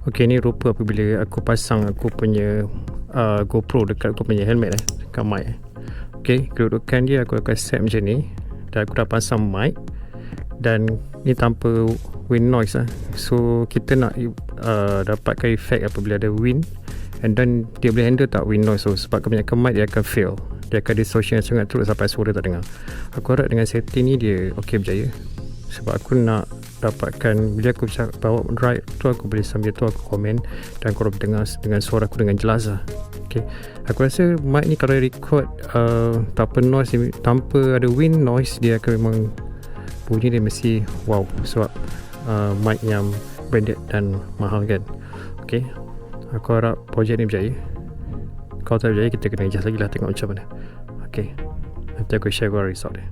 Okay, ni rupa apabila aku pasang aku punya GoPro dekat aku punya helmet dekat mic. Okay, kedudukan dia aku akan set macam ni. Dan aku dah pasang mic. Dan ni tanpa wind noise So kita nak dapatkan efek apabila ada wind. And then dia boleh handle tak wind noise. So sebab kebanyakan mic dia akan fail. Dia akan distortion sangat teruk sampai suara tak dengar. Aku harap dengan setting ni dia okay berjaya. Sebab aku nak dapatkan bila aku bisa bawa ride tu, aku boleh sambil tu aku komen dan korang dengar dengan suara aku dengan jelas lah. Okay, aku rasa mic ni kalau record tanpa noise, tanpa ada wind noise, dia akan memang bunyi dia mesti wow. Sebab mic yang branded dan mahal kan. Okay, aku harap projek ni berjaya. Kalau tak berjaya, kita kena adjust lagi lah, tengok macam mana. Okay, nanti aku share result dia.